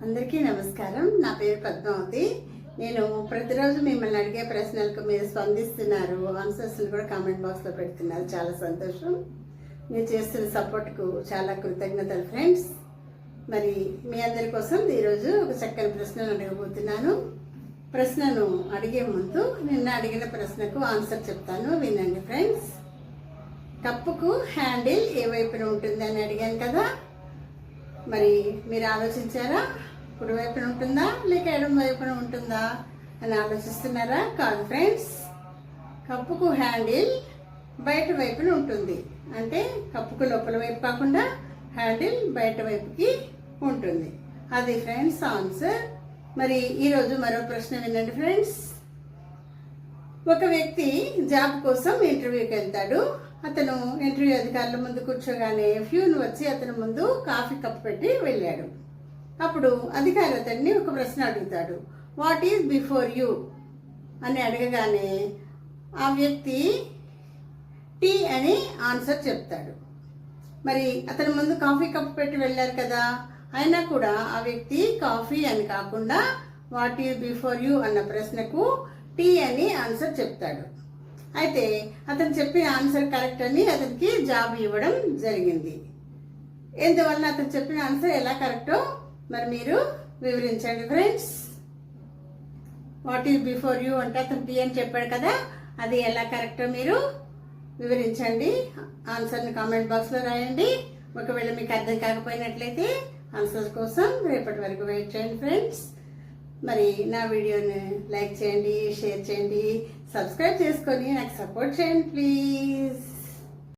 అందరికీ నమస్కారం. నా పేరు పద్మావతి. నేను ప్రతిరోజు మిమ్మల్ని అడిగే ప్రశ్నలకు మీరు స్పందిస్తున్నారు, ఆన్సర్స్ కూడా కామెంట్ బాక్స్లో పెడుతున్నారు. చాలా సంతోషం. మీరు చేస్తున్న సపోర్ట్కు చాలా కృతజ్ఞతలు ఫ్రెండ్స్. మరి మీ అందరి కోసం ఈరోజు ఒక చక్కని ప్రశ్నను అడగబోతున్నాను. ప్రశ్నను అడిగే ముందు నిన్న అడిగిన ప్రశ్నకు ఆన్సర్ చెప్తాను, వినండి ఫ్రెండ్స్. కప్పుకు హ్యాండిల్ ఏ వైపున ఉంటుంది అని అడిగాను కదా. మరి మీరు ఆలోచించారా? కుడి వైపున ఉంటుందా లేక ఎడమ వైపున ఉంటుందా అని ఆలోచిస్తున్నారా? కాదు ఫ్రెండ్స్, కప్పుకు హ్యాండిల్ బయట వైపున ఉంటుంది. అంటే కప్పుకు లోపల వైపు కాకుండా హ్యాండిల్ బయట వైపుకి ఉంటుంది. అది ఫ్రెండ్స్ ఆన్సర్. మరి ఈరోజు మరో ప్రశ్న వినండి ఫ్రెండ్స్. ఒక వ్యక్తి జాబ్ కోసం ఇంటర్వ్యూకి వెళ్తాడు. అతను ఇంటర్వ్యూ అధికారుల ముందు కూర్చోగానే ఫ్యూన్ వచ్చి అతని ముందు కాఫీ కప్ పెట్టి వెళ్ళాడు. అప్పుడు అధికారి అతన్ని ఒక ప్రశ్న అడుగుతాడు, వాట్ ఈజ్ బిఫోర్ యూ అని అడగగానే ఆ వ్యక్తి టీ అని ఆన్సర్ చెప్తాడు. మరి అతని ముందు కాఫీ కప్ పెట్టి వెళ్ళారు కదా, అయినా కూడా ఆ వ్యక్తి కాఫీ అని కాకుండా వాట్ ఈజ్ బిఫోర్ యూ అన్న ప్రశ్నకు టీ అని ఆన్సర్ చెప్తాడు. అయితే అతను చెప్పిన ఆన్సర్ కరెక్ట్ అని అతనికి జాబ్ ఇవ్వడం జరిగింది. ఎందువల్ల అతను చెప్పిన ఆన్సర్ ఎలా కరెక్టో మరి మీరు వివరించండి friends. What is before you అంటే అతను టీ అని చెప్పాడు కదా, అది ఎలా కరెక్టో మీరు వివరించండి. ఆన్సర్ని కామెంట్ బాక్స్లో రాయండి. ఒకవేళ మీకు అర్థం కాకపోయినట్లయితే ఆన్సర్ కోసం రేపటి వరకు వెయిట్ చేయండి ఫ్రెండ్స్. మరి నా వీడియోని లైక్ చేయండి, షేర్ చేయండి, సబ్స్క్రైబ్ చేసుకొని నాకు సపోర్ట్ చేయండి ప్లీజ్.